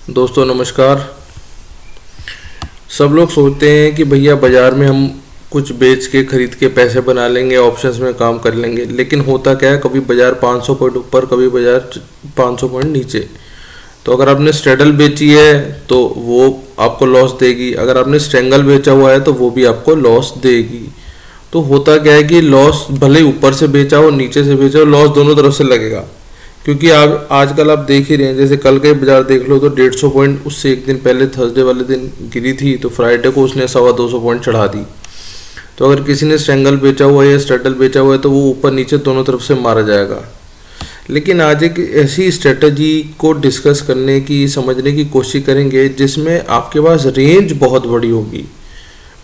दोस्तों नमस्कार। सब लोग सोचते हैं कि भैया बाज़ार में हम कुछ बेच के खरीद के पैसे बना लेंगे, ऑप्शंस में काम कर लेंगे। लेकिन होता क्या है, कभी बाज़ार 500 पॉइंट ऊपर, कभी बाज़ार 500 पॉइंट नीचे। तो अगर आपने स्ट्रेडल बेची है तो वो आपको लॉस देगी, अगर आपने स्ट्रेंगल बेचा हुआ है तो वो भी आपको लॉस देगी। तो होता क्या है कि लॉस भले ही ऊपर से बेचा हो नीचे से बेचा हो, लॉस दोनों तरफ से लगेगा। क्योंकि आप आजकल आप देख ही रहे हैं, जैसे कल का ही बाजार देख लो तो 150 पॉइंट उससे एक दिन पहले थर्सडे वाले दिन गिरी थी, तो फ्राइडे को उसने 250 पॉइंट चढ़ा दी। तो अगर किसी ने स्ट्रेंगल बेचा हुआ है या स्ट्रेडल बेचा हुआ है तो वो ऊपर नीचे दोनों तरफ से मारा जाएगा। लेकिन आज एक ऐसी स्ट्रेटजी को डिस्कस करने की, समझने की कोशिश करेंगे जिसमें आपके पास रेंज बहुत बड़ी होगी।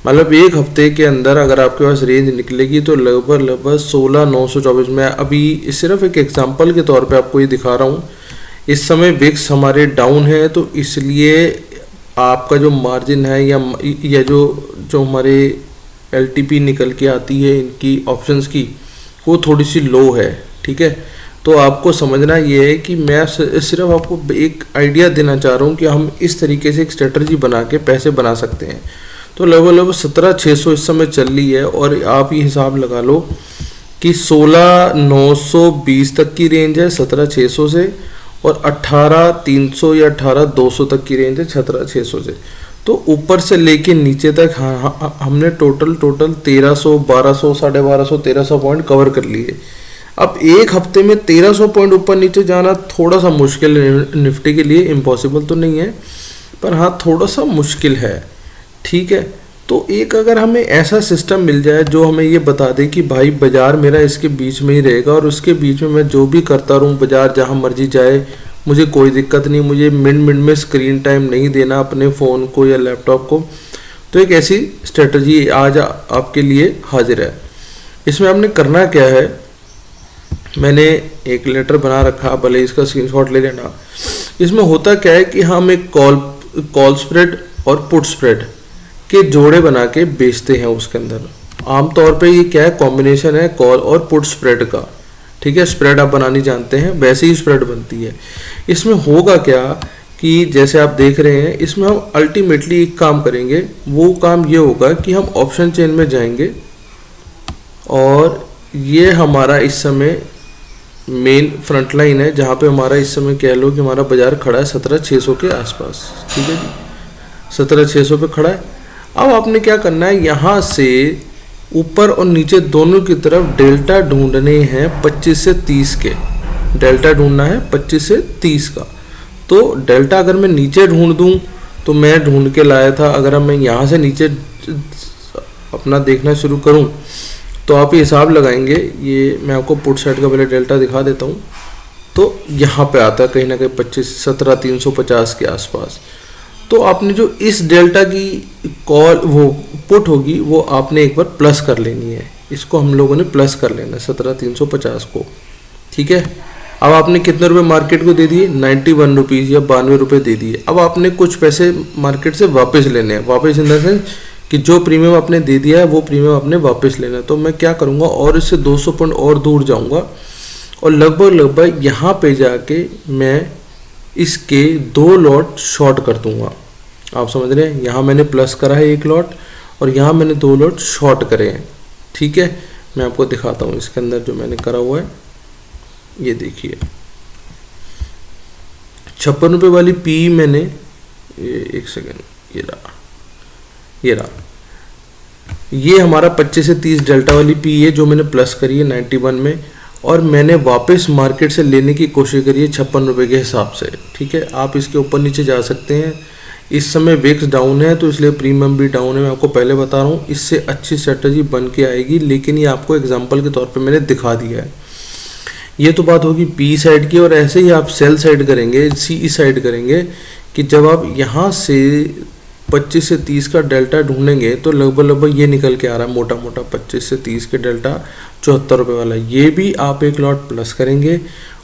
मतलब एक हफ्ते के अंदर अगर आपके पास रेंज निकलेगी तो लगभग 16,924 में। अभी सिर्फ एक एग्जांपल के तौर पे आपको ये दिखा रहा हूँ। इस समय विक्स हमारे डाउन है, तो इसलिए आपका जो मार्जिन है या जो जो हमारे एलटीपी निकल के आती है इनकी ऑप्शंस की, वो थोड़ी सी लो है। ठीक है, तो आपको समझना ये है कि मैं सिर्फ आपको एक आइडिया देना चाह रहा हूँ कि हम इस तरीके से एक स्ट्रेटजी बना के पैसे बना सकते हैं। तो लगभग 17,600 इस समय चल रही है, और आप ये हिसाब लगा लो कि 16,920 तक की रेंज है 17,600 से, और 18,300 या 18,200 तक की रेंज है 17,600 से। तो ऊपर से लेके नीचे तक हमने टोटल 1,300, 1,200, 1,250, 1,300 पॉइंट कवर कर लिए। अब एक हफ्ते में 1,300 पॉइंट ऊपर नीचे जाना थोड़ा सा मुश्किल है, निफ्टी के लिए इम्पॉसिबल तो नहीं है, पर हाँ थोड़ा सा मुश्किल है। ठीक है, तो एक अगर हमें ऐसा सिस्टम मिल जाए जो हमें ये बता दे कि भाई बाज़ार मेरा इसके बीच में ही रहेगा, और उसके बीच में मैं जो भी करता रहूँ, बाज़ार जहाँ मर्जी जाए, मुझे कोई दिक्कत नहीं, मुझे मिनट में स्क्रीन टाइम नहीं देना अपने फ़ोन को या लैपटॉप को। तो एक ऐसी स्ट्रेटजी आज आपके लिए हाजिर है। इसमें आपने करना क्या है, मैंने एक लेटर बना रखा, भले इसका स्क्रीनशॉट ले लेना। इसमें होता क्या है कि हम एक कॉल स्प्रेड और पुट स्प्रेड के जोड़े बना के बेचते हैं। उसके अंदर आमतौर पे ये क्या है, कॉम्बिनेशन है कॉल और पुट स्प्रेड का। ठीक है, स्प्रेड आप बनानी जानते हैं, वैसे ही स्प्रेड बनती है। इसमें होगा क्या कि जैसे आप देख रहे हैं, इसमें हम अल्टीमेटली एक काम करेंगे। वो काम ये होगा कि हम ऑप्शन चेन में जाएंगे, और ये हमारा इस समय मेन फ्रंट लाइन है, जहाँ पे हमारा इस समय कह लो कि हमारा बाजार खड़ा है 17,600 के आसपास। ठीक है जी, 17,600 पे खड़ा है। अब आपने क्या करना है, यहाँ से ऊपर और नीचे दोनों की तरफ डेल्टा ढूंढने हैं 25 से 30 के। डेल्टा ढूंढना है 25 से 30 का। तो डेल्टा अगर मैं नीचे ढूंढ दूँ तो मैं ढूंढ के लाया था, अगर मैं यहाँ से नीचे अपना देखना शुरू करूँ तो आप ये हिसाब लगाएंगे। ये मैं आपको पुट साइड का पहले डेल्टा दिखा देता हूँ। तो यहाँ पे आता है कहीं ना कहीं 17,350 के आसपास। तो आपने जो इस डेल्टा की कॉल वो पुट होगी, वो आपने एक बार प्लस कर लेनी है। इसको हम लोगों ने प्लस कर लेना है 17,350 को। ठीक है, अब आपने कितने रुपए मार्केट को दे दिए, 91 रुपीज़ या 92 रुपये दे दिए। अब आपने कुछ पैसे मार्केट से वापस लेने हैं, वापस इन द सेंस कि जो प्रीमियम आपने दे दिया है वो प्रीमियम आपने वापस लेना है। तो मैं क्या करूँगा, और इससे 200 पॉइंट और दूर जाऊँगा, और लगभग यहाँ पे जाके मैं इसके 2 लॉट शॉर्ट कर दूंगा। आप समझ रहे हैं, यहाँ मैंने प्लस करा है 1 लॉट, और यहाँ मैंने 2 लॉट शॉर्ट करे हैं। ठीक है, मैं आपको दिखाता हूँ इसके अंदर जो मैंने करा हुआ है। ये देखिए 56 रुपये वाली पी मैंने, एक सेकेंड, ये रहा, ये हमारा 25 से 30 डेल्टा वाली पी है जो मैंने प्लस करी है 91 में, और मैंने वापस मार्केट से लेने की कोशिश करी है 56 रुपये के हिसाब से। ठीक है, आप इसके ऊपर नीचे जा सकते हैं। इस समय विक्स डाउन है तो इसलिए प्रीमियम भी डाउन है, मैं आपको पहले बता रहा हूँ। इससे अच्छी स्ट्रेटजी बन के आएगी, लेकिन ये आपको एग्जांपल के तौर पे मैंने दिखा दिया है। ये तो बात होगी पी साइड की, और ऐसे ही आप सेल साइड करेंगे, सी साइड करेंगे कि जब आप यहाँ से 25 से 30 का डेल्टा ढूंढेंगे तो लगभग ये निकल के आ रहा है मोटा मोटा 25 से 30 के डेल्टा 74 रुपये वाला। ये भी आप एक लॉट प्लस करेंगे,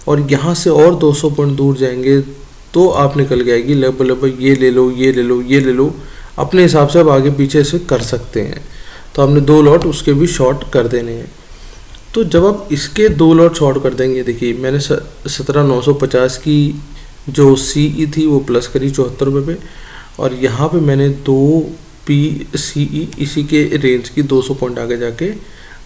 और यहाँ से और 200 पॉइंट दूर जाएंगे तो आप निकल के आएगी लगभग ये ले लो, ये ले लो, ये ले लो। अपने हिसाब से आप आगे पीछे से कर सकते हैं। तो आपने 2 लॉट उसके भी शॉर्ट कर देने हैं। तो जब आप इसके 2 लॉट शॉर्ट कर देंगे, देखिए मैंने 17,950 की जो CE थी वो प्लस करी 74 रुपये पे, और यहाँ पे मैंने 2 PCE इसी के रेंज की 200 पॉइंट आगे जाके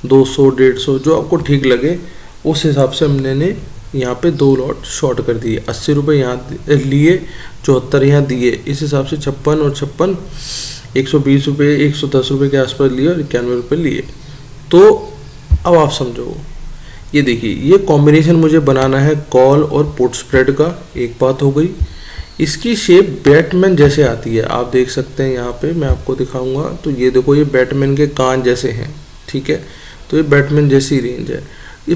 200 150 जो आपको ठीक लगे उस हिसाब से हमने यहाँ पे 2 लॉट शॉर्ट कर दिए। 80 रुपये यहाँ लिए, 74 यहाँ दिए, इस हिसाब से 56 और 56 120 रुपये 110 रुपये के आसपास लिए और 91 रुपये लिए। तो अब आप समझो, ये देखिए ये कॉम्बिनेशन मुझे बनाना है कॉल और पुट स्प्रेड का, एक बात हो गई। इसकी शेप बैटमैन जैसे आती है, आप देख सकते हैं यहाँ पे मैं आपको दिखाऊंगा। तो ये देखो ये बैटमैन के कान जैसे हैं, ठीक है। तो ये बैटमैन जैसी रेंज है,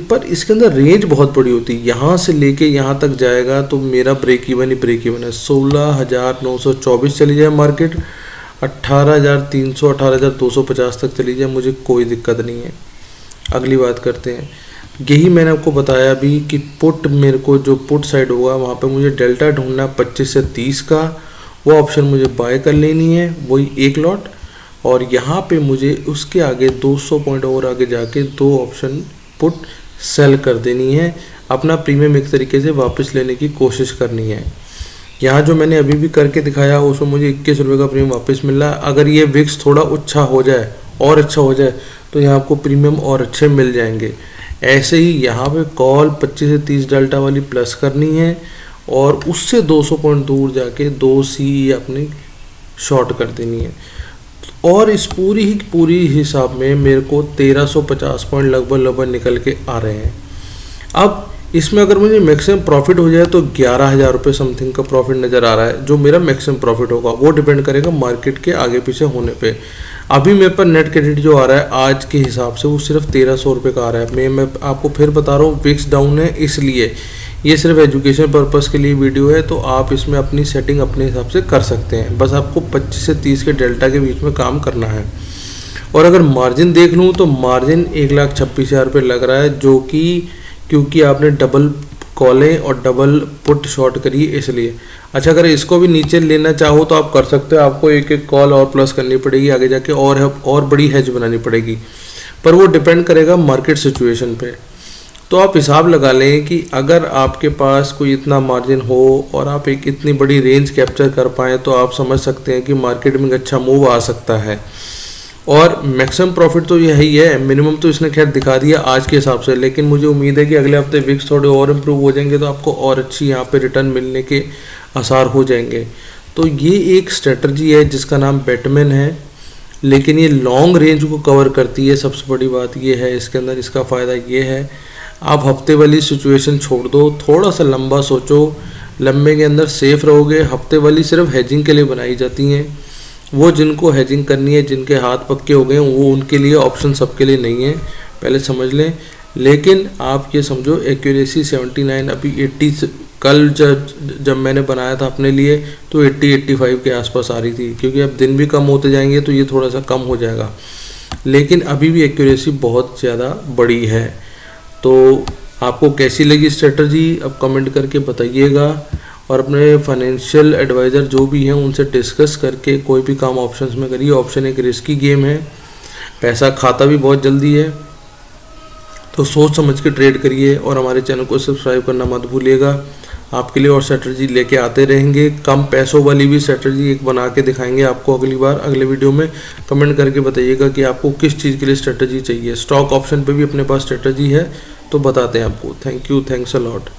पर इसके अंदर रेंज बहुत बड़ी होती है। यहाँ से लेके यहाँ तक जाएगा तो मेरा ब्रेक इवन ही ब्रेक इवन है। 16,924 चली जाए मार्केट, 18,300 18,250 तक चली जाए, मुझे कोई दिक्कत नहीं है। अगली बात करते हैं, यही मैंने आपको बताया अभी कि पुट, मेरे को जो पुट साइड होगा वहाँ पे मुझे डेल्टा ढूंढना 25 से 30 का, वो ऑप्शन मुझे बाय कर लेनी है, वही एक लॉट। और यहाँ पे मुझे उसके आगे 200 पॉइंट और आगे जाके 2 ऑप्शन पुट सेल कर देनी है, अपना प्रीमियम एक तरीके से वापस लेने की कोशिश करनी है। यहाँ जो मैंने अभी भी करके दिखाया उसमें मुझे 21 रुपये का प्रीमियम वापस मिल रहा है। अगर ये विक्स थोड़ा अच्छा हो जाए और अच्छा हो जाए तो यहाँ आपको प्रीमियम और अच्छे मिल जाएंगे। ऐसे ही यहाँ पे कॉल 25 से 30 डेल्टा वाली प्लस करनी है और उससे 200 पॉइंट दूर जाके 2 CE अपनी शॉर्ट कर देनी है। और इस पूरी हिसाब में मेरे को 1350 पॉइंट लगभग निकल के आ रहे हैं। अब इसमें अगर मुझे मैक्सिमम प्रॉफिट हो जाए तो 11,000 रुपये समथिंग का प्रॉफिट नज़र आ रहा है, जो मेरा मैक्सिमम प्रॉफिट होगा। वो डिपेंड करेगा मार्केट के आगे पीछे होने पे। अभी मेरे पर नेट क्रेडिट जो आ रहा है आज के हिसाब से वो सिर्फ 1300 रुपये का आ रहा है। मैं आपको फिर बता रहा हूँ विक्स डाउन है, इसलिए ये सिर्फ एजुकेशन पर्पज़ के लिए वीडियो है। तो आप इसमें अपनी सेटिंग अपने हिसाब से कर सकते हैं, बस आपको 25 से 30 के डेल्टा के बीच में काम करना है। और अगर मार्जिन देख लूँ तो मार्जिन 1,26,000 रुपये लग रहा है, जो कि क्योंकि आपने डबल कॉलें और डबल पुट शॉर्ट करी इसलिए। अच्छा, अगर इसको भी नीचे लेना चाहो तो आप कर सकते हो, आपको एक एक कॉल और प्लस करनी पड़ेगी आगे जाके, और बड़ी हेज बनानी पड़ेगी, पर वो डिपेंड करेगा मार्केट सिचुएशन पे। तो आप हिसाब लगा लें कि अगर आपके पास कोई इतना मार्जिन हो और आप एक इतनी बड़ी रेंज कैप्चर कर पाएँ तो आप समझ सकते हैं कि मार्केट में अच्छा मूव आ सकता है। और मैक्सिमम प्रॉफिट तो यही है, मिनिमम तो इसने खैर दिखा दिया आज के हिसाब से, लेकिन मुझे उम्मीद है कि अगले हफ्ते विक्स थोड़े और इम्प्रूव हो जाएंगे तो आपको और अच्छी यहाँ पे रिटर्न मिलने के आसार हो जाएंगे। तो ये एक स्ट्रेटजी है जिसका नाम बैटमैन है, लेकिन ये लॉन्ग रेंज को कवर करती है। सबसे बड़ी बात ये है इसके अंदर, इसका फ़ायदा ये है आप हफ्ते वाली सिचुएशन छोड़ दो, थोड़ा सा लंबा सोचो, लंबे के अंदर सेफ रहोगे। हफ्ते वाली सिर्फ हेजिंग के लिए बनाई जाती हैं, वो जिनको हेजिंग करनी है, जिनके हाथ पक्के हो गए वो उनके लिए, ऑप्शन सबके लिए नहीं है, पहले समझ लें। लेकिन आप ये समझो एक्यूरेसी 79, अभी 80, कल जब मैंने बनाया था अपने लिए तो 80-85 के आसपास आ रही थी, क्योंकि अब दिन भी कम होते जाएंगे तो ये थोड़ा सा कम हो जाएगा, लेकिन अभी भी एक्यूरेसी बहुत ज़्यादा बड़ी है। तो आपको कैसी लगी स्ट्रेटजी अब कमेंट करके बताइएगा, और अपने फाइनेंशियल एडवाइज़र जो भी हैं उनसे डिस्कस करके कोई भी काम ऑप्शंस में करिए। ऑप्शन एक रिस्की गेम है, पैसा खाता भी बहुत जल्दी है, तो सोच समझ के ट्रेड करिए। और हमारे चैनल को सब्सक्राइब करना मत भूलिएगा, आपके लिए और स्ट्रेटजी लेके आते रहेंगे। कम पैसों वाली भी स्ट्रेटजी एक बना के दिखाएंगे आपको अगली बार, अगले वीडियो में। कमेंट करके बताइएगा कि आपको किस चीज़ के लिए स्ट्रेटजी चाहिए। स्टॉक ऑप्शन पे भी अपने पास स्ट्रेटजी है तो बताते हैं आपको। Thank you, thanks a lot.